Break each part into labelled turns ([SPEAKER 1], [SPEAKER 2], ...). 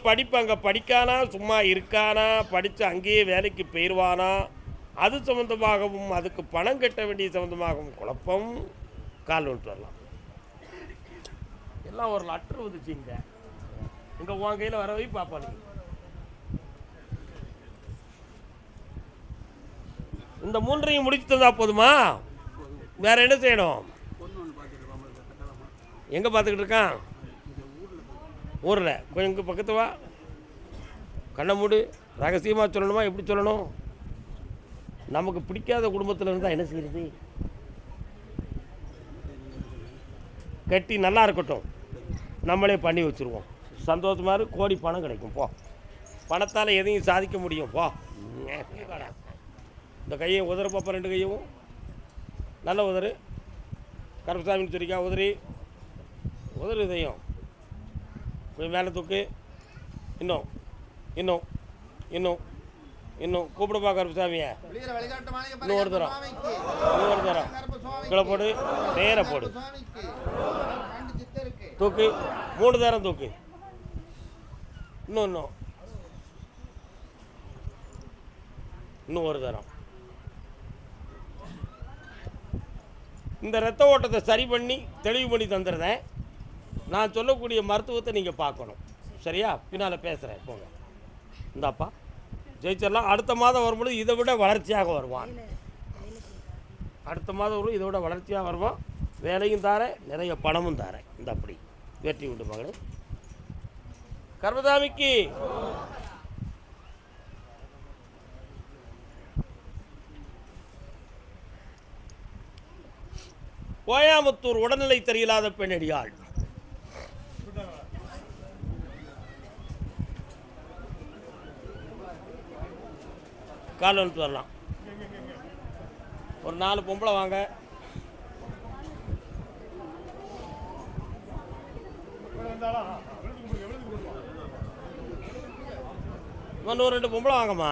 [SPEAKER 1] படிப்பு அங்கே படிக்கானா, சும்மா இருக்கானா, படித்து அங்கேயே வேலைக்கு போயிடுவானா, அது சம்மந்தமாகவும் அதுக்கு பணம் கட்ட வேண்டிய சம்மந்தமாகவும் குழப்பம். கால் வந்துட்டு வரலாம். எல்லாம் ஒரு லெட்டர் வந்துச்சுங்க. இங்கே உன் கையில் வரவே பார்ப்பா. நீ இந்த மூன்றையும் முடிச்சு தந்தா போதுமா? வேற என்ன செய்யணும்? எங்கே பார்த்துக்கிட்டு இருக்கான்? ஊரில். கொஞ்சம் இங்கே பக்கத்து வா. கண்ணை மூடு. ரகசியமாக சொல்லணுமா? எப்படி சொல்லணும்? நமக்கு பிடிக்காத குடும்பத்தில் இருந்தால் என்ன செய்யுது? கட்டி நல்லா இருக்கட்டும், நம்மளே பண்ணி வச்சுருவோம். சந்தோஷமாக இருக்கு. கோடி பணம் கிடைக்கும். போ. பணத்தால் எதையும் சாதிக்க முடியும். போ. இந்த கையை உதற பார்ப்பா. ரெண்டு கையும் நல்ல உதறு. கருப்பசாமின்னு சொல்லிக்கா. உதறி உதறு. இதையும் கொஞ்சம் மேலே தூக்கு. இன்னும் இன்னும் இன்னும் இன்னும் கூப்பிடுப்பா கருப்பசாமியை. இன்னும் ஒரு தரம், இன்னும் ஒரு தரம். கீழே போடு. நேராக போடு. தூக்கு. 3 தரம் தூக்கு. இன்னும் இன்னும் இன்னும் ஒரு தரம். இந்த ரத்த ஓட்டத்தை சரி பண்ணி தெளிவு பண்ணி தந்துடுறேன். நான் சொல்லக்கூடிய மருத்துவத்தை நீங்கள் பார்க்கணும். சரியா? பின்னால் பேசுகிறேன். போங்க. இந்தாப்பா ஜெயிச்சிடலாம். அடுத்த மாதம் வரும்பொழுது இதை விட வளர்ச்சியாக வருவான். அடுத்த மாதம் வரும், இதை விட வளர்ச்சியாக வருவான். வேலையும் தாரேன், நிறைய பணமும் தாரேன். இந்த அப்படி வெற்றி உண்டு மகளே. கர்மசாமிக்கு கோயம்புத்தூர் உடல்நிலை தெரியலாத பெண்ணடியாள். கால் வந்துட்டு வரலாம். ஒரு 4 பொம்பளை வாங்க. இன்னும் 2 பொம்பளை வாங்கம்மா.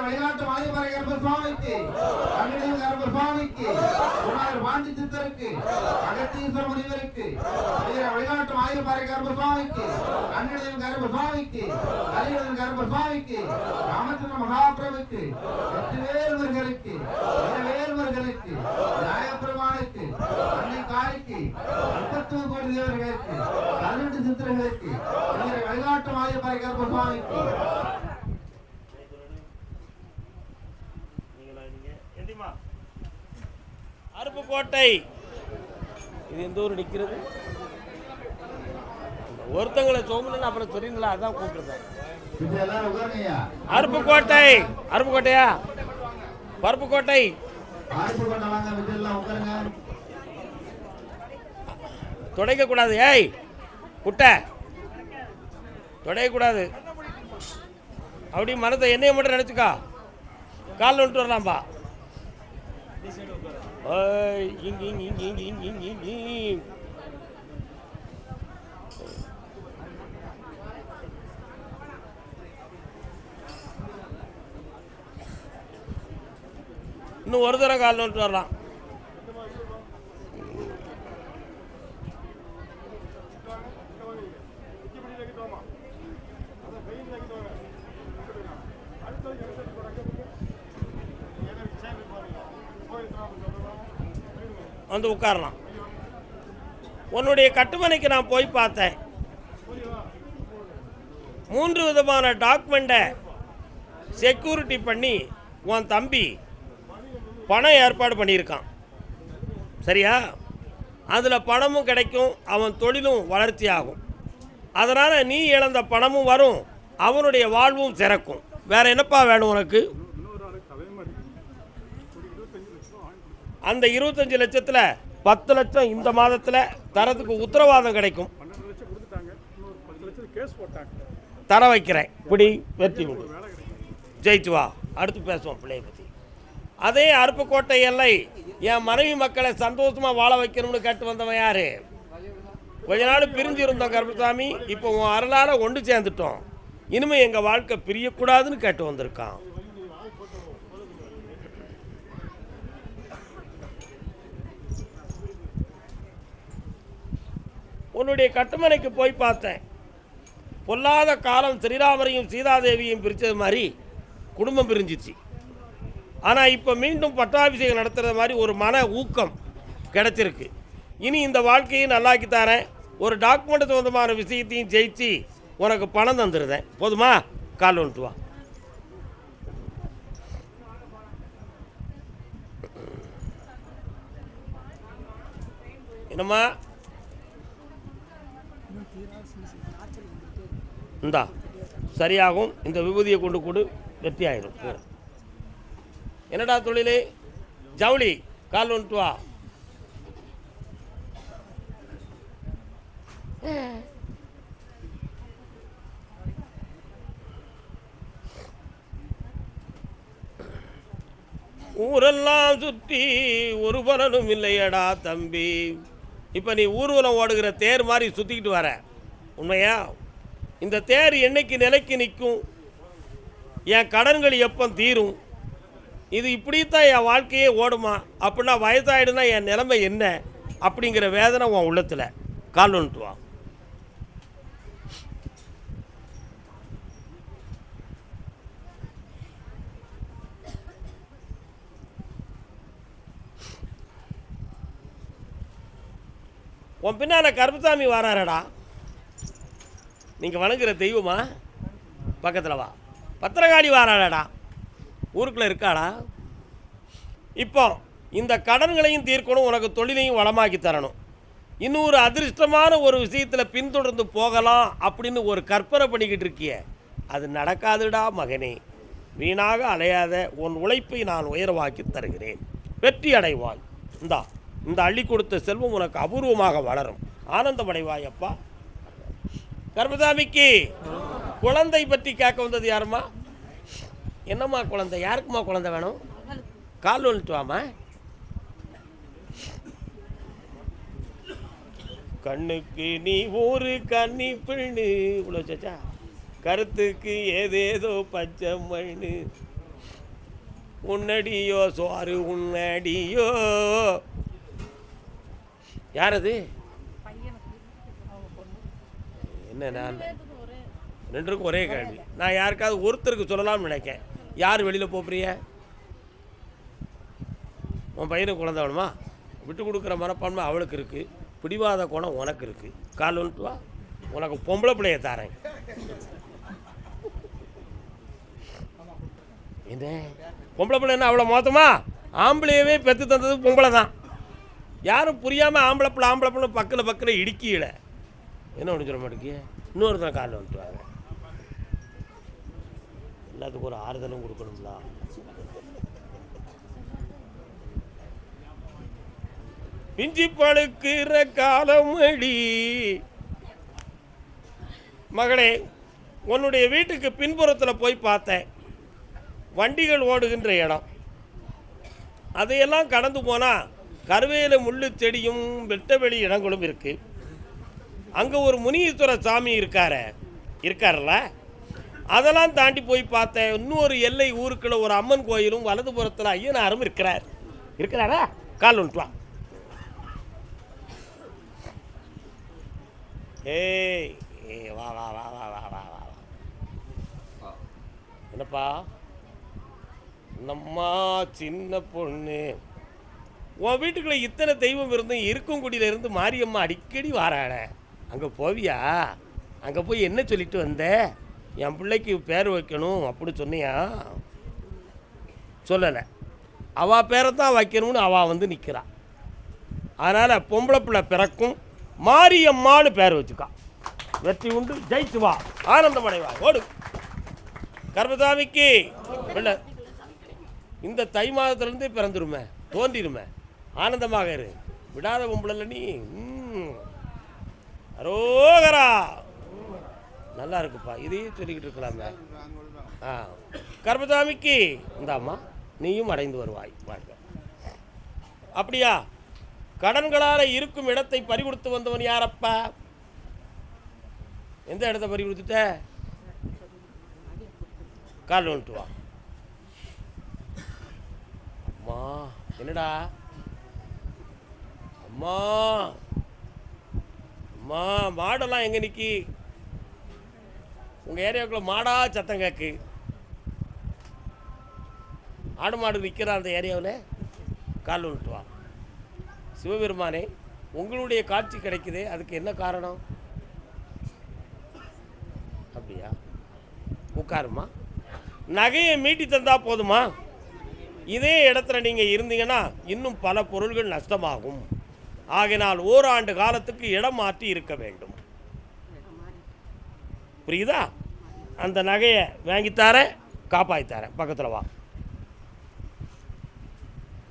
[SPEAKER 2] வழிகாட்டு மாயமர கர்ப்பசுவாமிக்கு, அங்கடியும் கர்ப்பசுவாமிக்கு, குமாரர் வாஞ்சி சித்தருக்கு, அகத்தீஸ்வர முனிவருக்கு, வழிகாட்டு மாயமர கர்ப்பசுவாமிக்கு, அங்கடியும் கர்ப்பசுவாமிக்கு, அலிவதன் கர்ப்பசுவாமிக்கு, ராமச்சந்திர மகாபிரபுக்கு, வெற்றிவேல் முருகனுக்கு, வீரவேல் முருகனுக்கு, நியாயப்பிரமானுக்கு, அன்னை காய்க்கு, 32 கோடி தேவர்களுக்கு, 18 சித்திரங்களுக்கு, வழிகாட்டு மாயமர கர்ப்பசுவாமிக்கு.
[SPEAKER 1] அருப்புக்கோட்டை. இது எந்த ஊர் நிற்கிறது? ஒருத்தங்களை சோமுன்னு அப்புறம் சொல்றீங்களா? அதான் கூப்பிட்டுருந்தேன். அருப்புக்கோட்டை. அருப்புக்கோட்டையா? பருப்புக்கோட்டை. தொடைக்கக்கூடாது. ஏய் குட்டை, தொடையக்கூடாது. அப்படி மனத்தை என்னைய மட்டும் நினச்சிக்கா. காலில் வந்துட்டு வரலாம்பா. இன்னும் ஒரு தரம் காலில் வந்துட்டு வரலாம். வந்து உட்காரலாம். உன்னுடைய கட்டுமனைக்கு நான் போய் பார்த்தேன். 3 விதமான டாக்குமெண்ட்டை செக்யூரிட்டி பண்ணி உன் தம்பி பணம் ஏற்பாடு பண்ணியிருக்கான். சரியா? அதில் பணமும் கிடைக்கும், அவன் தொழிலும் வளர்ச்சி ஆகும். அதனால் நீ இழந்த பணமும் வரும், அவனுடைய வாழ்வும் சிறக்கும். வேற என்னப்பா வேணும் உனக்கு? அந்த 25 லட்சத்தில் 10 லட்சம் இந்த மாதத்தில் தரத்துக்கு உத்தரவாதம் கிடைக்கும். தர வைக்கிறேன். இப்படி வெற்றி உண்டு. ஜெயிச்சு வா. அடுத்து பேசுவோம் பிள்ளையை பற்றி. அதே அருப்புக்கோட்டை எல்லை என் மனைவி மக்களை சந்தோஷமாக வாழ வைக்கணும்னு கேட்டு வந்தவன் யார்? கொஞ்ச நாள் பிரிஞ்சு இருந்தோம் கருப்பசாமி, இப்போ உன் அருளால் ஒன்று சேர்ந்துட்டோம், இனிமேல் எங்கள் வாழ்க்கை பிரியக்கூடாதுன்னு கேட்டு வந்திருக்கான். உன்னுடைய கட்டுமனைக்கு போய் பார்த்தேன். பொல்லாத காலம் ஸ்ரீராமரையும் சீதாதேவியையும் பிரித்தது மாதிரி குடும்பம் பிரிஞ்சிச்சு. ஆனால் இப்போ மீண்டும் பட்டாபிஷேகம் நடத்துகிறது மாதிரி ஒரு மன ஊக்கம் கிடச்சிருக்கு. இனி இந்த வாழ்க்கையை நல்லாக்கி தரேன், ஒரு டாக்குமெண்ட் சம்பந்தமான விஷயத்தையும் ஜெயிச்சு உனக்கு பணம் தந்துடுறேன், போதுமா? கால் வந்துட்டு வா. என்னம்மா இந்தா சரியாகும், இந்த விபூதியை கொண்டு கொடு, வெற்றி ஆயிரும். என்னடா தொழிலே? ஜவுளி. கால் வந்துட்டு வா. ஊரெல்லாம் சுற்றி ஒரு பலனும் இல்லையடா தம்பி. இப்போ நீ ஊர்வலம் ஓடுகிற தேர் மாதிரி சுற்றிக்கிட்டு வர, உண்மையா? இந்த தேர் என்னைக்கு நிலைக்கு நிற்கும்? என் கடன்கள் எப்போ தீரும்? இது இப்படித்தான் என் வாழ்க்கையே ஓடுமா? அப்படின்னா வயசாயிடுனா என் நிலைமை என்ன அப்படிங்கிற வேதனை உன் உள்ளத்தில். கால் வந்துட்டு வா. உன் பின்னால் கருப்பசாமி வராரடா. நீங்கள் வணங்குற தெய்வமா? பக்கத்தில் வா. பத்திரகாளி வாராடா, ஊருக்குள்ளே இருக்காடா. இப்போ இந்த கடன்களையும் தீர்க்கணும், உனக்கு தொழிலையும் வளமாக்கி தரணும். இன்னொரு அதிர்ஷ்டமான ஒரு விஷயத்தில் பின்தொடர்ந்து போகலாம் அப்படின்னு ஒரு கற்பனை பண்ணிக்கிட்டு இருக்கிய, அது நடக்காதுடா மகனே. வீணாக அலையாத, உன் உழைப்பை நான் உயர்வாக்கி தருகிறேன், வெற்றி அடைவாய். இந்த அள்ளி கொடுத்த செல்வம் உனக்கு அபூர்வமாக வளரும், ஆனந்தமடைவாய். அப்பா கர்மசாமிக்கு குழந்தை பற்றி கேட்க வந்தது யாருமா? என்னம்மா குழந்தை? யாருக்குமா குழந்தை வேணும்? கால் வந்துட்டு வாமா. கண்ணுக்கு நீ ஒரு கண்ணி பெண்ணு, இவ்வளோ சச்சா. கருத்துக்கு ஏதேதோ பச்சை மண்ணு, உன்னடியோ சோறு உன்னடியோ. யார் அது? என்ன, நான் ரெண்டுக்கும் ஒரே கேள்வி. நான் யாருக்காவது ஒருத்தருக்கு சொல்லலாம்னு நினைக்கேன். யார் வெளியில் போகிறிய? உன் பையனுக்கு குழந்தை வேணுமா? விட்டு கொடுக்குற மனப்பான்மை அவளுக்கு இருக்குது, பிடிவாத குணம் உனக்கு இருக்குது. கால் வந்துட்டு வா, உனக்கு பொம்பளை பிள்ளைய தாரேன். என்ன பொம்பளை பிள்ளைன்னா அவ்வளோ மோசமா? ஆம்பளையவே பெற்று தந்தது பொம்பளை தான். யாரும் புரியாமல் ஆம்பளை பிள்ளை பக்கில் இடிக்கல. என்ன ஒன்று சொல்ல மாட்டேங்க. இன்னொருத்தனை காலில் வந்துட்டு வாங்க. எல்லாத்துக்கும் ஒரு ஆறுதலும் கொடுக்கணுங்களா? பிஞ்சி பழுக்கிற காலமடி. மகளே, உன்னுடைய வீட்டுக்கு பின்புறத்தில் போய் பார்த்தேன், வண்டிகள் ஓடுகின்ற இடம். அதையெல்லாம் கடந்து போனால் கருவேல முள்ளு செடியும் வெட்டவெளி இடங்களும் இருக்குது. அங்கே ஒரு முனீஸ்வர சாமி இருக்கார்ல, அதெல்லாம் தாண்டி போய் பார்த்தேன். இன்னொரு எல்லை ஊருக்குள்ள ஒரு அம்மன் கோயிலும் வலதுபுறத்தில் ஐயனாரும் இருக்கிறாரா? கால் வந்துட்டு வா. ஏய் வா வா வா வா வா வா வா. என்னப்பா நம்மா சின்ன பொண்ணு, உன் வீட்டுக்குள்ளே இத்தனை தெய்வம் இருந்தும் இருக்கங்குடியிலேருந்து மாரியம்மா அடிக்கடி வாராட. அங்கே போவியா? அங்கே போய் என்ன சொல்லிட்டு வந்த? என் பிள்ளைக்கு பேர் வைக்கணும் அப்படி சொன்னியா? சொல்லலை. அவள் பேரை தான் வைக்கணும்னு அவள் வந்து நிற்கிறாள். அதனால் பொம்பளை பிள்ளை பிறக்கும், மாரியம்மான்னு பேர் வச்சுக்கா. வெற்றி உண்டு, ஜெயிச்சு வா, ஆனந்தமடைவா. ஓடு கர்மசாமிக்கு பிள்ளை இந்த தை மாதத்துலேருந்தே பிறந்துருமே, தோன்றிடுமே. ஆனந்தமாக இரு, விடாத பொம்பளை நீ. அரோகரா, நல்லா இருக்குப்பா, இதையும் சொல்லிக்கிட்டு இருக்கலாமே. கர்மசாமிக்கு இந்தாம்மா, நீயும் அடைந்து வருவாய். வாழ்க. அப்படியா? கடன்களால் இருக்கும் இடத்தை பறிகொடுத்து வந்தவன் யாரப்பா? எந்த இடத்த பறி கொடுத்துட்ட? கால் வந்துட்டு வா. அம்மா என்னடா? அம்மா அம்மா மாடெல்லாம் எங்கே நிற்கி? உங்கள் ஏரியாவுக்குள்ள மாடா சத்தம் கேட்கு. ஆடு மாடு நிற்கிற அந்த ஏரியாவில் கால் வந்துட்டு வா. சிவபெருமானே, உங்களுடைய காட்சி கிடைக்குது, அதுக்கு என்ன காரணம்? அப்படியா? உட்காருமா. நகையை மீட்டி தந்தா போதுமா? இதே இடத்துல நீங்கள் இருந்தீங்கன்னா இன்னும் பல பொருள்கள் நஷ்டமாகும். ஆகினால் ஓராண்டு காலத்துக்கு இடம் மாற்றி இருக்க வேண்டும். புரியுதா? அந்த நகையை வாங்கித்தாரேன், காப்பாற்றித்தாரேன். பக்கத்தில் வா.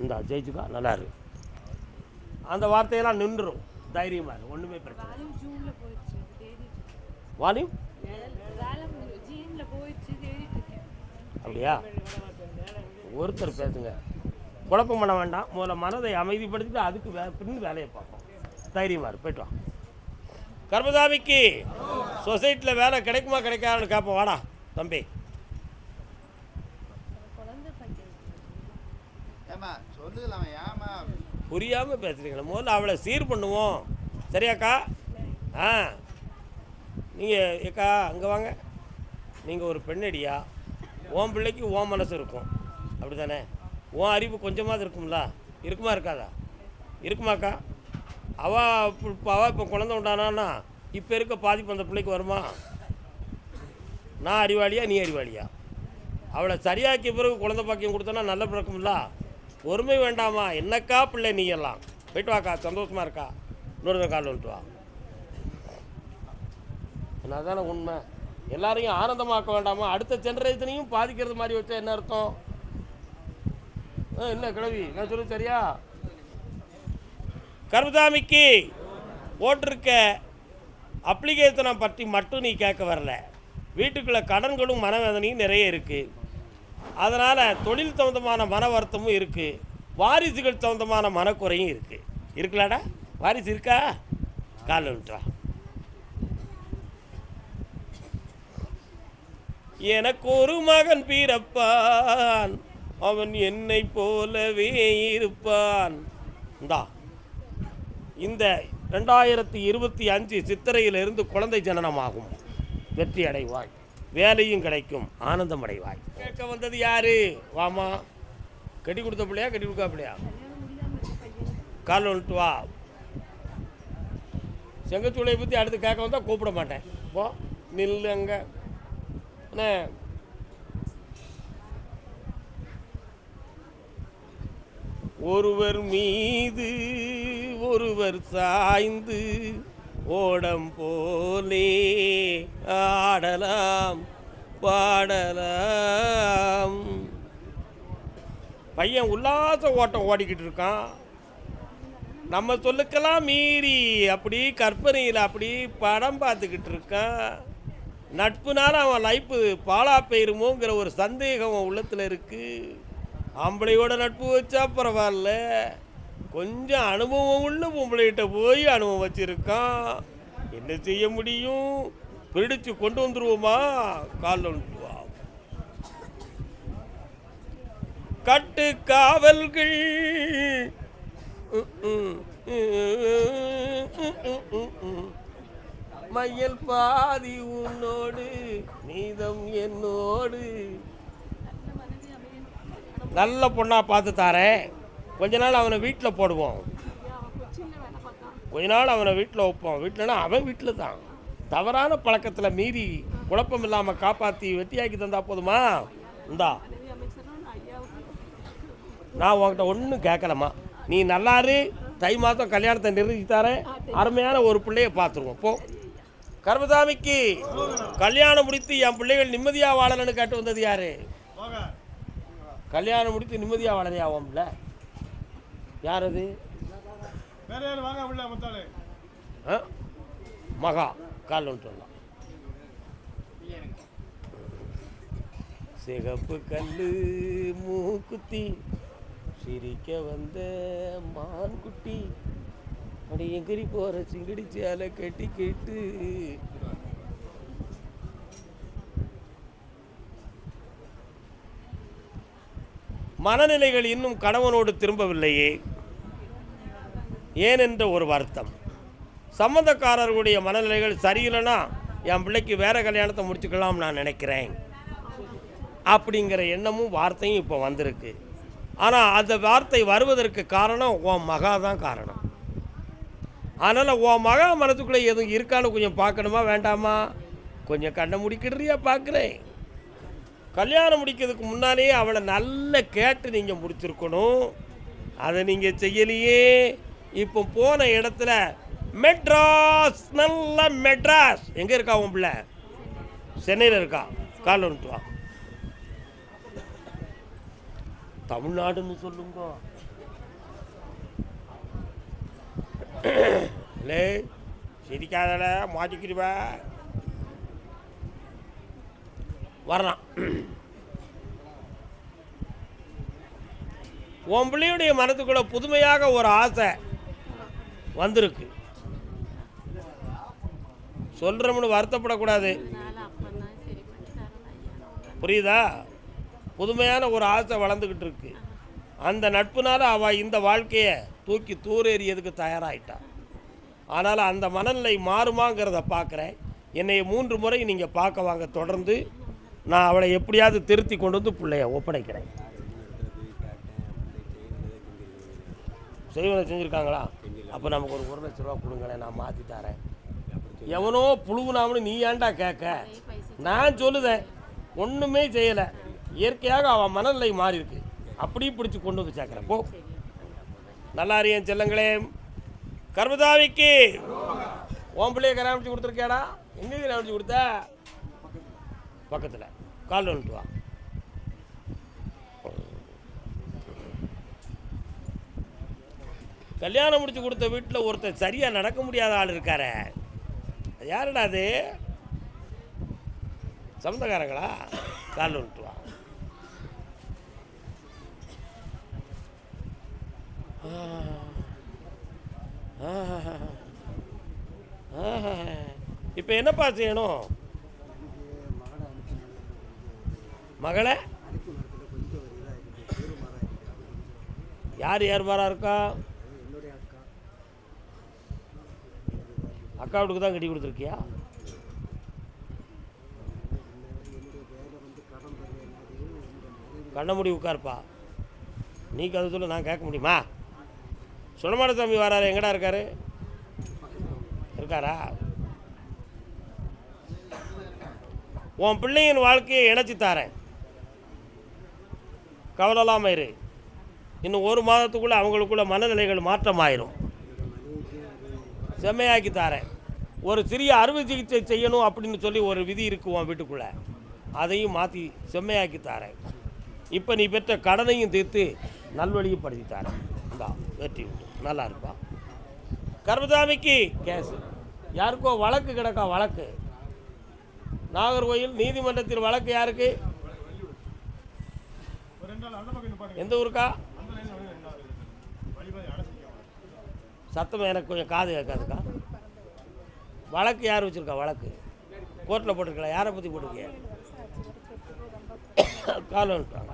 [SPEAKER 1] இந்தா ஜெயிச்சுக்கா, நல்லா இருக்கு. அந்த வார்த்தையெல்லாம் நின்றுடும். தைரியமாக இருக்கு, ஒன்றுமே பிரச்சனை. வால்யூம் அப்படியா? ஒருத்தர் பேசுங்க, குழப்பம் பண்ண வேண்டாம். முதல்ல மனதை அமைதிப்படுத்திட்டு அதுக்கு பின்னு வேலையை பார்ப்போம். தைரியமாக இருக்கு, போய்ட்டு வா. கர்மசாமிக்கு சொசைட்டியில் வேலை கிடைக்குமா கிடைக்காதுன்னு கேட்போம். வாடா தம்பி. புரியாமல் பேசுறீங்களா? முதல்ல அவளை சீர் பண்ணுவோம். சரியாக்கா? நீங்கள் ஏக்கா அங்கே வாங்க. நீங்கள் ஒரு பெண்ணடியா, உன் பிள்ளைக்கு உன் மனசு இருக்கும், அப்படி தானே? உன் அறிவு கொஞ்சமாவது இருக்கும்ல? இருக்குமா இருக்காதா? இருக்குமாக்கா? அவள் இப்போ குழந்தை உண்டானா இப்போ இருக்க பாதிப்பு அந்த பிள்ளைக்கு வருமா? நான் அறிவாளியா நீ அறிவாளியா? அவளை சரியாக்கிய பிறகு குழந்தை பாக்கியம் கொடுத்தோன்னா நல்ல பிறக்கும்ல? பொறுமை வேண்டாமா? என்னக்கா பிள்ளை நீ எல்லாம்? போய்ட்டு வாக்கா, சந்தோஷமாக இருக்கா? இன்னொரு கால் வந்துட்டு வா. நான் தானே உண்மை. எல்லாரையும் ஆனந்தமாக்க வேண்டாமா? அடுத்த ஜென்ரேஷனையும் பாதிக்கிறது மாதிரி வச்சா என்ன அர்த்தம்? என்ன கிழவி நான் சொல்லு சரியா? கர்மசாமிக்கு போட்டிருக்க அப்ளிகேஷனை பற்றி மட்டும் நீ கேட்க வரல. வீட்டுக்குள்ளே கடன்களும் மனவேதனையும் நிறைய இருக்குது. அதனால் தொழில் சம்மந்தமான மன வருத்தமும் இருக்குது. வாரிசுகள் சம்மந்தமான மனக்குறையும் இருக்குது. இருக்கலாடா? வாரிசு இருக்கா? கால் வந்துட்டா. எனக்கு ஒரு மகன் பிறப்பான், அவன் என்னை போலவே இருப்பான். இந்த 2025 சித்திரையிலிருந்து குழந்தை ஜனனமாகும். வெற்றி அடைவாய், வேலையும் கிடைக்கும், ஆனந்தம் அடைவாய். கேட்க வந்தது யாரு? வாமா. கட்டி கொடுத்த பிள்ளையா கட்டி கொடுக்கா பிள்ளையா? கால் வந்துட்டு வா. செங்கச்சூளையை பற்றி அடுத்து கேட்க வந்தால் கூப்பிட மாட்டேன். போ நில்லு அங்கே. அண்ணே ஒருவர் மீது ஒருவர் சாய்ந்து ஓடம் போலே ஆடலாம் பாடலாம். பையன் உல்லாச ஓட்டம் ஓடிக்கிட்டு இருக்கான். நம்ம சொல்லுக்கெல்லாம் மீறி அப்படி கற்பனையில் அப்படி படம் பார்த்துக்கிட்டு இருக்கான். நட்புனால அவன் லைஃப்பு பாலா போயிருமோங்கிற ஒரு சந்தேகம் அவன் உள்ளத்தில் இருக்குது. ஆம்பளையோட நட்பு வச்சா பரவாயில்ல, கொஞ்சம் அனுபவம் உள்ள பொம்பளைகிட்ட போய் அனுபவம் வச்சுருக்கான். என்ன செய்ய முடியும்? பிடிச்சு கொண்டு வந்துடுவோமா? காலில் வந்துடுவா. கட்டு காவல்கள் மையல் பாதி உன்னோடு நீதம் என்னோடு. நல்ல பொண்ணா பார்த்து தாரேன். கொஞ்ச நாள் அவனை வீட்டில் போடுவோம், கொஞ்ச நாள் அவனை வீட்டில் வைப்போம். வீட்டில்னா அவன் வீட்டில் தான். தவறான பழக்கத்தில் மீறி குழப்பம் இல்லாமல் காப்பாற்றி வெட்டியாக்கி தந்தா போதுமா? இந்தா நான் உன்கிட்ட ஒன்றும் கேட்கலம்மா. நீ நல்லாரு. தை மாதம் கல்யாணத்தை நிறுத்தித்தாரேன். அருமையான ஒரு பிள்ளைய பார்த்துருவோம். போ. கர்மசாமிக்கு கல்யாணம் முடித்து என் பிள்ளைகள் நிம்மதியாக வாழணும்னு கேட்டு வந்தது யாரு? கல்யாணம் முடித்து நிம்மதியாக வாழலையா உன்ல? யார் அது? மகா. கால் வந்துட்டு வரலாம். சிகப்பு கல்லு மூக்குத்தி சிரிக்க வந்த மான்குட்டி அப்படி எங்கிரி போகிற சிங்கடி சேலை கட்டி கேட்டு மனநிலைகள் இன்னும் கணவனோடு திரும்பவில்லையே ஏன் என்ற ஒரு வருத்தம். சம்மந்தக்காரர்களுடைய மனநிலைகள் சரியில்லைன்னா என் பிள்ளைக்கு வேற கல்யாணத்தை முடிச்சுக்கலாம் நான் நினைக்கிறேன் அப்படிங்கிற எண்ணமும் வார்த்தையும் இப்போ வந்திருக்கு. ஆனால் அந்த வார்த்தை வருவதற்கு காரணம் உன் மகா தான் காரணம். அதனால் உன் மகா மனத்துக்குள்ளே எதுவும் இருக்கான்னு கொஞ்சம் பார்க்கணுமா வேண்டாமா? கொஞ்சம் கண்ணை முடிக்கிடுறியா பார்க்குறேன். கல்யாணம் முடிக்கிறதுக்கு முன்னாலேயே அவளை நல்லா கேட்டு நீங்கள் முடிச்சிருக்கணும். அதை நீங்கள் செய்யலையே. இப்போ போன இடத்துல மெட்ராஸ், நல்ல மெட்ராஸ். எங்கே இருக்கா உன் பிள்ளை? சென்னையில் இருக்கா. கால் வந்துட்டு வா. தமிழ்நாடுன்னு சொல்லுங்க. லே சிரிக்காதல மாட்டிக்கிடுவா. வரலாம். உன் பிள்ளையுடைய மனத்துக்குள்ள புதுமையாக ஒரு ஆசை வந்திருக்கு. சொல்கிறோம்னு வருத்தப்படக்கூடாது, புரியுதா? புதுமையான ஒரு ஆசை வளர்ந்துக்கிட்டு இருக்கு. அந்த நட்புனால அவள் இந்த வாழ்க்கையை தூக்கி தூரேறியதுக்கு தயாராகிட்டான். ஆனால் அந்த மனநிலை மாறுமாங்கிறத பார்க்குறேன். என்னை 3 முறை நீங்கள் பார்க்க வாங்க. தொடர்ந்து நான் அவளை எப்படியாவது திருத்தி கொண்டு வந்து பிள்ளைய ஒப்படைக்கிறேன். செய்வனை செஞ்சுருக்காங்களா? அப்போ நமக்கு ஒரு 1 லட்ச ரூபா கொடுங்களேன், நான் மாற்றி தரேன். எவனோ புழுவுனாமனு நீ ஏன்டா கேட்க? நான் சொல்லுதேன், ஒன்றுமே செய்யலை. இயற்கையாக அவன் மனநிலை மாறி இருக்கு. அப்படியே பிடிச்சி கொண்டு வந்து சேர்க்குறேன். போ. நல்லா அறியன் செல்லங்களே. கர்மதாவிக்கு உன் பிள்ளைய கராமிச்சு கொடுத்துருக்கேடா. எங்கே கராமிச்சு கொடுத்த? பக்கத்தில். கால் வந்துட்டு வா. கல்யாணம் முடிச்சு கொடுத்த வீட்டில் ஒருத்தர் சரியாக நடக்க முடியாத ஆள் இருக்கார. யாருடா அது? சொந்தக்காரங்களா? கால் வந்துட்டு வா. இப்போ என்னப்பா செய்யணும்? மகளை யார் ஏறுபாரா இருக்கா? அக்கா வீட்டுக்கு தான் கட்டி கொடுத்துருக்கியா? கண்ண முடி உட்காருப்பா. நீ கதை சொல்ல நான் கேட்க முடியுமா? சுடமாட சாமி வராரு. எங்கடா இருக்காரு? இருக்காரா? உன் பிள்ளையின் வாழ்க்கையை இணைச்சி தாரேன், கவலையில்லாமல் இரு. இன்னும் 1 மாதத்துக்குள்ளே அவங்களுக்குள்ள மனநிலைகள் மாற்றமாயிரும். செம்மையாக்கி தாரேன். ஒரு சிறிய அறுவை சிகிச்சை செய்யணும் அப்படின்னு சொல்லி ஒரு விதி இருக்குது உன் வீட்டுக்குள்ளே. அதையும் மாற்றி செம்மையாக்கி தாரேன். இப்போ நீ பெற்ற கடனையும் தீர்த்து நல்வழியும் படுத்தி தாரேன். இந்தா வெற்றி உண்டு. நல்லா இருப்பா. கர்மசாமிக்கு கேஸு. யாருக்கோ வழக்கு கிடக்கா. வழக்கு நாகர்கோயில் நீதிமன்றத்தில். வழக்கு யாருக்கு? எந்த ஊருக்கா? சத்தம் எனக்கு கொஞ்சம் காது கேட்காதுக்கா. வழக்கு யார் வச்சுருக்கா? வழக்கு கோர்ட்டில் போட்டிருக்கலாம். யாரை பற்றி போட்டிருக்கீங்க? கால் வந்துட்டாங்க.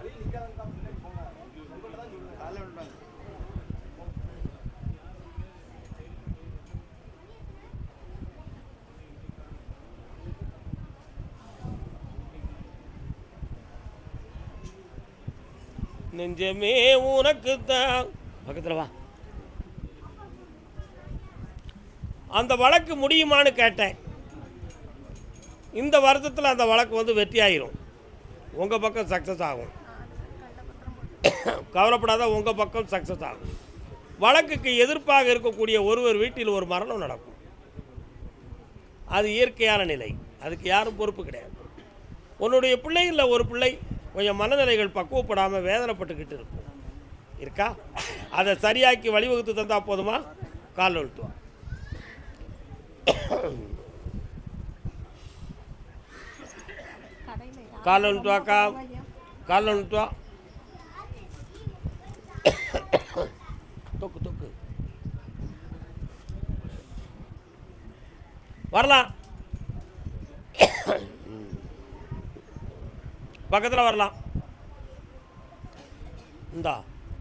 [SPEAKER 1] நெஞ்சமே உனக்கு தான். பக்கத்தில் வா. அந்த வழக்கு முடியுமான்னு கேட்டேன். இந்த வருஷத்தில் அந்த வழக்கு வந்து வெற்றி ஆகிரும். உங்கள் பக்கம் சக்ஸஸ் ஆகும். கவலைப்படாத, உங்கள் பக்கம் சக்ஸஸ் ஆகும். வழக்குக்கு எதிர்ப்பாக இருக்கக்கூடிய ஒருவர் வீட்டில் ஒரு மரணம் நடக்கும். அது இயற்கையான நிலை. அதுக்கு யாரும் பொறுப்பு கிடையாது. உன்னுடைய பிள்ளைகளில் ஒரு பிள்ளை கொஞ்சம் மனநிலைகள் பக்குவப்படாமல் வேதனைப்பட்டுக்கிட்டு இருக்கும். இருக்கா? அதை சரியாக்கி வழிவகுத்து தந்தால் போதுமா? கால் வந்துட்டு கால் வந்துட்டு வாக்கா. காலில் வந்துட்டு வா. தொக்கு தொக்கு வரலாம், பக்கத்தில் வரலாம்.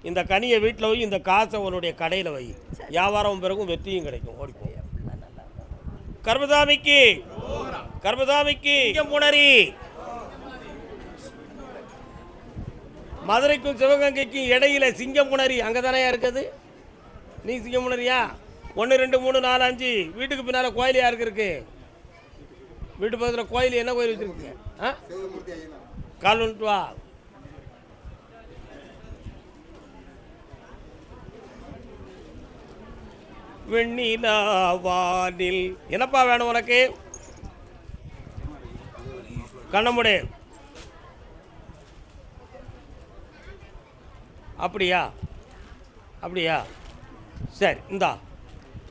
[SPEAKER 1] இந்த கனியை வீட்டில் வை, இந்த காசை உன்னுடைய கடையில் வை. வியாபாரம் பிறகும் வெற்றியும் கிடைக்கும். ஓடிப்போ. கர்மசாமிக்கு கர்மசாமிக்கு புணரி. மதுரைக்கும் சிவகங்கைக்கும் இடையில சிங்கம்புணரி அங்கே தானே இருக்குது. நீ சிங்கம்புணரியா? 1 2 3 4 5 வீட்டுக்கு பின்னால் கோயில் யாருக்கு இருக்கு? வீட்டு பக்கத்தில் கோயில் என்ன கோயில் வச்சுருக்கீங்க? கால் வந்துட்டு வா. வெண்ணிலாவானில் என்னப்பா வேணும் உனக்கு? கண்ணமுடே. அப்படியா? அப்படியா? சரி, இந்தா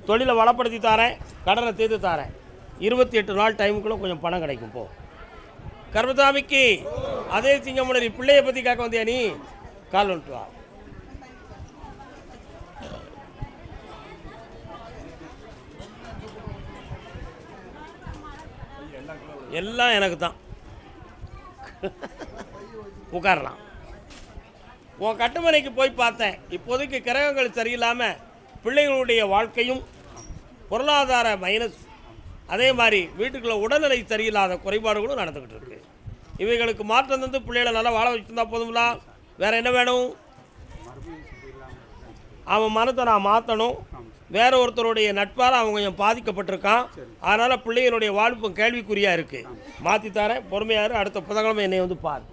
[SPEAKER 1] தொழிலை வளப்படுத்தி தாரேன், கடனை தீர்த்து தாரேன். 28 நாள் டைமுக்குள்ளே கொஞ்சம் பணம் கிடைக்கும். போ. கர்மசாமிக்கு அதே சிங்கமுனரி பிள்ளையை பற்றி கேட்க வந்தியா நீ? கால் வந்துட்டு வா. எல்லாம் எனக்கு தான். உட்காரலாம். உன் கட்டுமனைக்கு போய் பார்த்தேன். இப்போதைக்கு கிரகங்கள் சரியில்லாமல் பிள்ளைகளுடைய வாழ்க்கையும் பொருளாதார மைனஸ், அதே மாதிரி வீட்டுக்குள்ள உடல்நிலை சரியில்லாத குறைபாடுகளும் நடந்துக்கிட்டு இருக்கு. இவைகளுக்கு மாற்றம் தந்து பிள்ளைகளை நல்லா வாழ வச்சுருந்தா போதுங்களா? வேறு என்ன வேணும்? அவன் மனத்தை நான் மாற்றணும். வேற ஒருத்தருடைய நட்பால் அவன் கொஞ்சம் பாதிக்கப்பட்டிருக்கான். அதனால் பிள்ளைகளுடைய வாழ்வு கேள்விக்குறியாக இருக்குது. மாற்றித்தாரேன், பொறுமையாரு. அடுத்த புதன்கிழமை என்னை வந்து பார்.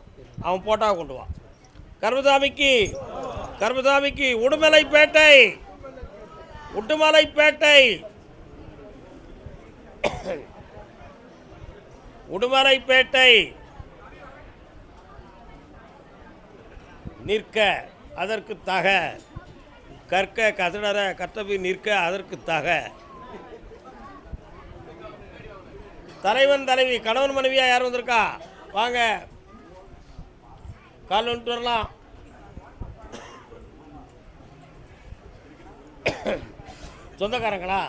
[SPEAKER 1] அவன் போட்டால் கொண்டு வா. கர்மசாமிக்கு கர்மசாமிக்கு உடுமலைப்பேட்டை உடுமலைப்பேட்டை உடுமலைப்பேட்டை நிற்க அதற்கு தக, கற்க கசடர கற்றபி நிற்க அதற்கு தக. தலைவன் தலைவி கணவன் மனைவியா யார் வந்திருக்கா? வாங்க, கால் வந்துட்டு வரலாம். சொந்தக்காரங்களா?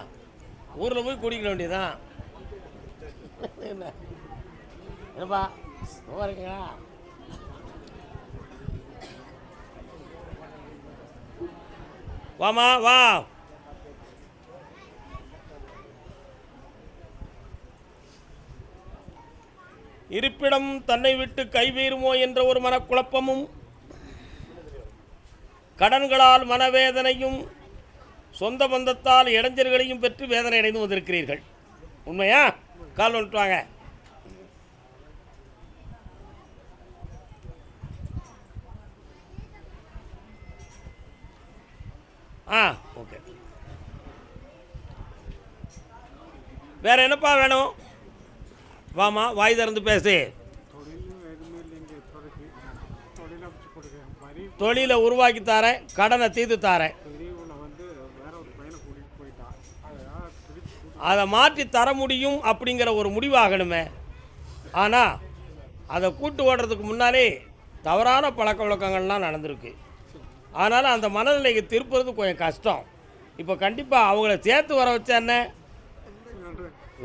[SPEAKER 1] ஊரில் போய் குடிக்க வேண்டியதுதான். என்ன என்னப்பா நல்லா இருக்கீங்களா? வாமா வா. இருப்பிடம் தன்னை விட்டு கைவீருமோ என்ற ஒரு மனக்குழப்பமும், கடன்களால் மனவேதனையும், சொந்த பந்தத்தால் இடைஞ்சல்களையும் பெற்று வேதனை அடைந்து வந்திருக்கிறீர்கள். உண்மையா? கால் வந்துட்டு வாங்க. ஓகே. வேற என்னப்பா வேணும்? வாமா, வாய் திறந்து பேசு. தொழிலை உருவாக்கி தாரேன், கடனை தீர்த்து தாரேன். அதை மாற்றி தர முடியும் அப்படிங்கிற ஒரு முடிவாகணுமே. ஆனால் அதை கூட்டு ஓடுறதுக்கு முன்னாலே தவறான பழக்க வழக்கங்கள்லாம் நடந்திருக்கு. அதனால் அந்த மனநிலைக்கு திருப்புறது கொஞ்சம் கஷ்டம். இப்போ கண்டிப்பாக அவங்கள சேர்த்து வர வச்சா என்ன?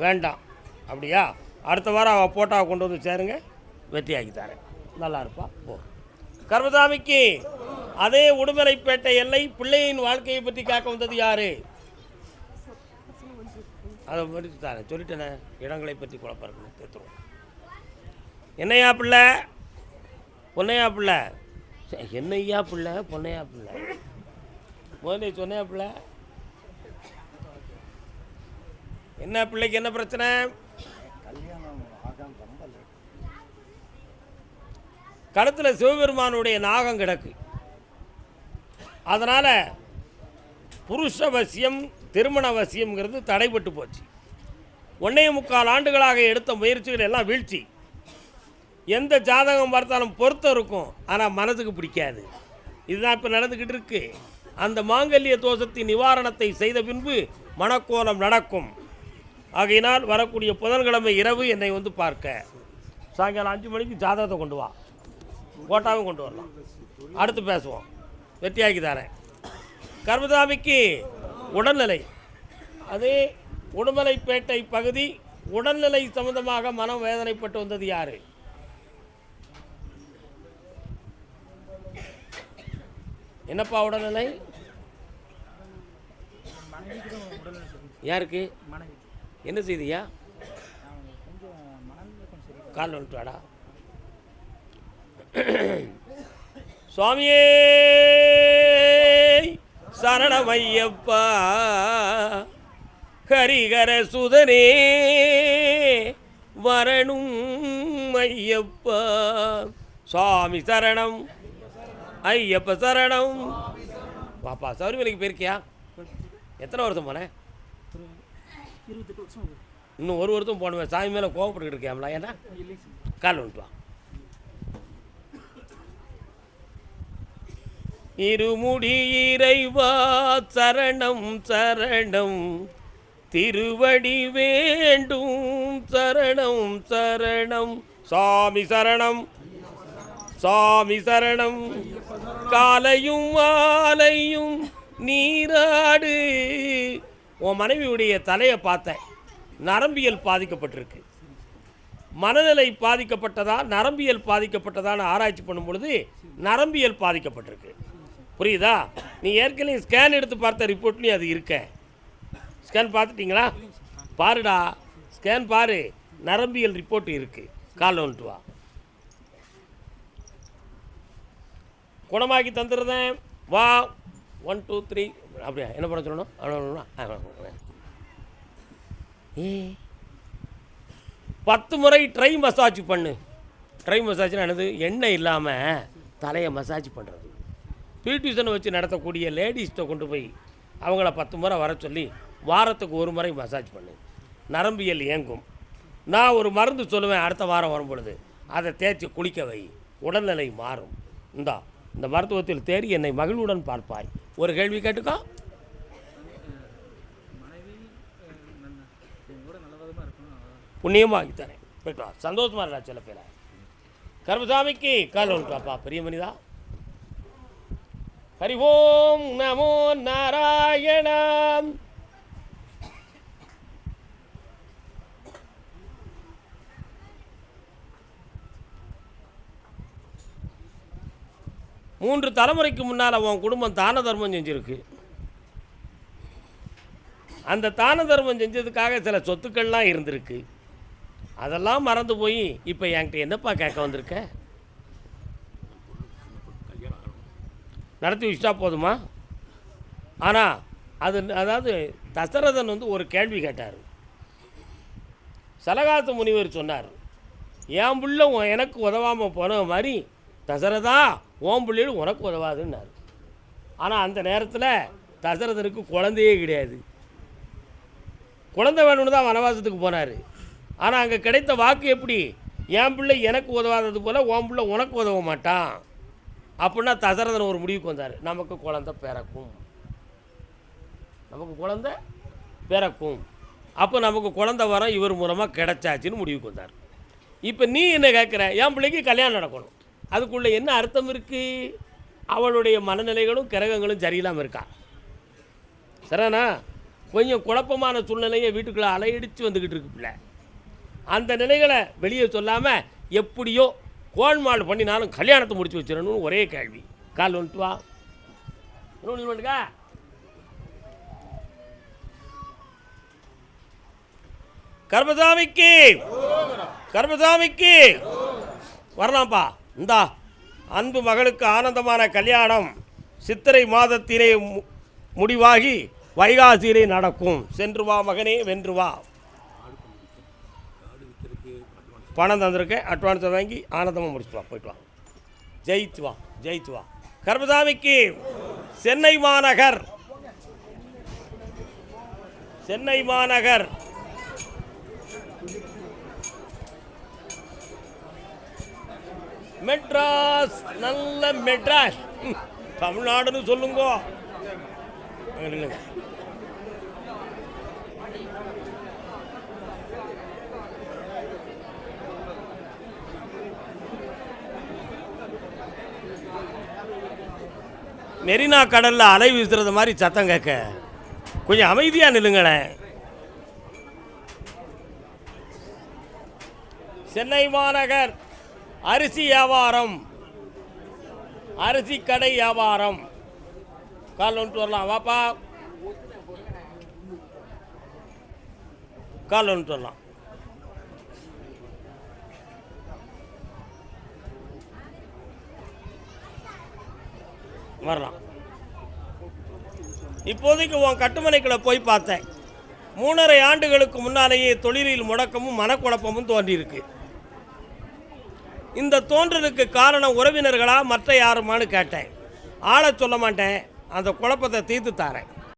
[SPEAKER 1] வேண்டாம். அப்படியா? அடுத்த வாரம் அவள் போட்டாவை கொண்டு வந்து சேருங்க, வெற்றியாக்கி தரேன். நல்லா இருப்பா. போ. கர்மசாமிக்கு அதே உடுமலைப்பேட்டை எல்லை பிள்ளையின் வாழ்க்கையை பற்றி கேட்க வந்தது யாரு? அதை பற்றி தரேன். சொல்லிட்டேனே, இடங்களை பற்றி குழப்பம் இருக்குன்னு தேத்துருவோம். என்னையா பிள்ளை? பொன்னையா பிள்ளை? என்னையா பிள்ளை? பொன்னையா பிள்ளை? முதல்ல சொன்னையா பிள்ளை? என்ன பிள்ளைக்கு என்ன பிரச்சனை? கழுத்தில் சிவபெருமானுடைய நாகம் கிடக்கு. அதனால் புருஷ வசியம், திருமண வசியம்ங்கிறது தடைபட்டு போச்சு. 1.25 ஆண்டுகளாக எடுத்த முயற்சிகள் எல்லாம் வீழ்ச்சி. எந்த ஜாதகம் பார்த்தாலும் பொருத்தம் இருக்கும், ஆனால் மனதுக்கு பிடிக்காது. இதுதான் இப்போ நடந்துக்கிட்டு இருக்கு. அந்த மாங்கல்ய தோஷத்தின் நிவாரணத்தை செய்த பின்பு மணக்கோலம் நடக்கும். ஆகையினால் வரக்கூடிய புதன்கிழமை இரவு என்னை வந்து பார்க்க. சாயங்காலம் 5 மணிக்கு ஜாதகத்தை கொண்டு வா. கோட்டாவும் கொண்டு வரலாம். அடுத்து பேசுவோம், வெற்றியாக்கி தரேன். கர்மசாமிக்கு உடல்நிலை, அதே உடுமலைப்பேட்டை பகுதி உடல்நிலை சம்பந்தமாக மனம் வேதனைப்பட்டு வந்தது யாரு? என்னப்பா உடல்நிலை யாருக்கு? என்ன செய்தியா? கால் வந்துட்டாடா. சுவாமியே சரணமையப்பா, ஹரிகர சுதனே வரணும் ஐயப்பா, சுவாமி சரணம் ஐயப்ப சரணம். பாப்பா சபரிமலைக்கு போயிருக்கியா? எத்தனை வருஷம் போனேன்?
[SPEAKER 3] 28 வருஷம்.
[SPEAKER 1] இன்னும் ஒரு வருஷம் போனேன். சாமி மேலே கோவப்பட்டு இருக்கியாம்ல? ஏன்னா கால் வந்துட்டு வா. இருமுடி இறைவா சரணம் சரணம், திருவடி வேண்டும் சரணம் சரணம், சாமி சரணம் சாமி சரணம், காலையும் மாலையும் நீராடு. உன் மனைவியுடைய தலையை பார்த்தேன், நரம்பியல் பாதிக்கப்பட்டிருக்கு. மனநிலை பாதிக்கப்பட்டதா நரம்பியல் பாதிக்கப்பட்டதான்னு ஆராய்ச்சி பண்ணும் பொழுது நரம்பியல் பாதிக்கப்பட்டிருக்கு. புரியுதா? நீ ஏற்கனவே ஸ்கேன் எடுத்து பார்த்த ரிப்போர்ட்லேயும் அது இருக்க. ஸ்கேன் பார்த்துட்டிங்களா? பாருடா, ஸ்கேன் பாரு, நரம்பியல் ரிப்போர்ட் இருக்குது. கால் வந்துட்டு வா, குணமாக்கி தந்துடுறேன். வா, 1 2 3. அப்படியா? என்ன பண்ண சொல்லணும்? 10 முறை ட்ரை மசாஜ் பண்ணு. ட்ரை மசாஜ்னா என்னது? எண்ணெய் இல்லாமல் தலையை மசாஜ் பண்ணுறது. பியூட்டிஷனை வச்சு நடத்தக்கூடிய லேடிஸ்ட்டை கொண்டு போய் அவங்கள 10 முறை வர சொல்லி வாரத்துக்கு 1 முறை மசாஜ் பண்ணு. நரம்பியல் இயங்கும். நான் ஒரு மருந்து சொல்லுவேன், அடுத்த வாரம் வரும் பொழுது அதை தேய்ச்சி குளிக்க வை, உடல்நிலை மாறும். இந்த மருத்துவத்தில் தேறி என்னை மகிழ்வுடன் பார்ப்பாய். ஒரு கேள்வி கேட்டுக்கோ. புண்ணியமாக தரேன், போய்ட்டு வா. சந்தோஷமா இருக்கா சில பேரை. கர்மசாமிக்கு கால் வந்துட்டாப்பா, பெரிய மனிதா. ஹரி ஓம் நமோ நாராயணம். மூன்று தலைமுறைக்கு முன்னால் உன் குடும்பம் தான தர்மம் செஞ்சுருக்கு. அந்த தான தர்மம் செஞ்சதுக்காக சில சொத்துக்கள்லாம் இருந்திருக்கு. அதெல்லாம் மறந்து போய் இப்போ என்கிட்ட என்னப்பா கேட்க வந்திருக்க? நடத்தி வச்சுட்டா போதுமா? ஆனால் அதாவது தசரதன் ஒரு கேள்வி கேட்டார். சலகாச முனிவர் சொன்னார், என் பிள்ளை எனக்கு உதவாமல் போன மாதிரி தசரதா ஓம் பிள்ளைகள் உனக்கு உதவாதுன்னாரு. ஆனால் அந்த நேரத்தில் தசரதனுக்கு குழந்தையே கிடையாது. குழந்தை வேணும்னு தான் வனவாசத்துக்கு போனார். ஆனால் அங்கே கிடைத்த வாக்கு எப்படி? என் பிள்ளை எனக்கு உதவாதது போல் ஓம் பிள்ளை உனக்கு உதவ மாட்டான் அப்படின்னா தசரதன் ஒரு முடிவுக்கு வந்தார், நமக்கு குழந்தை பிறக்கும், நமக்கு குழந்தை பிறக்கும். அப்போ நமக்கு குழந்தை வரம் இவர் மூலமாக கிடைச்சாச்சின்னு முடிவுக்கு வந்தார். இப்போ நீ என்ன கேட்குற? என் பிள்ளைக்கு கல்யாணம் நடக்கணும். அதுக்குள்ளே என்ன அர்த்தம் இருக்குது? அவளுடைய மனநிலைகளும் கிரகங்களும் சரியில்லாமல் இருக்கா. சரிண்ணா? கொஞ்சம் குழப்பமான சூழ்நிலையை வீட்டுக்குள்ளே அலையடித்து வந்துக்கிட்டு இருக்கு பிள்ளை. அந்த நிலைகளை வெளியே சொல்லாமல் எப்படியோ கோல்மால் பண்ணினாலும் கல்யாணத்தை முடிச்சு வச்சிடணும்னு ஒரே கேள்வி. கால் வந்துட்டு வா. வந்துக்கா. கர்மசாமிக்கு கர்மசாமிக்கு வரலாம்ப்பா. இந்தா அன்பு மகளுக்கு ஆனந்தமான கல்யாணம் சித்திரை மாதத்திலே முடிவாகி வைகாசியிலே நடக்கும். சென்று வா மகனே, வென்று வா. பணம் தந்திருக்கேன், அட்வான்ஸை வாங்கி ஆனந்தமாக முடிச்சுட்டு வா. போயிட்டு வா, ஜெயித்து வா, ஜெயித்து வா. கர்மசாமிக்கு சென்னை மாநகர், சென்னை மாநகர் மெட்ராஸ், நல்ல மெட்ராஸ், தமிழ்நாடுன்னு சொல்லுங்க. மெரினா கடலில் அலை வீசுறது மாதிரி சத்தம் கேட்க கொஞ்சம் அமைதியாக நில்லுங்களேன். சென்னை மாநகர் அரிசி வியாபாரம், அரிசி கடை வியாபாரம். கால் வந்துட்டு வரலாம், வாப்பா கால் வந்துட்டு வரலாம். வரலாம். இப்போதைக்கு உன் கட்டுமனைக்குள்ள போய் பார்த்தேன். 3.5 ஆண்டுகளுக்கு முன்னாலேயே தொழிலில் முடக்கமும் மனக்குழப்பமும் தோன்றியிருக்கு. இந்த தோன்றலுக்கு காரணம் உறவினர்களா மற்ற யாருமான்னு கேட்டேன். ஆளை சொல்ல மாட்டேன், அந்த குழப்பத்தை தீர்த்து தாரேன்.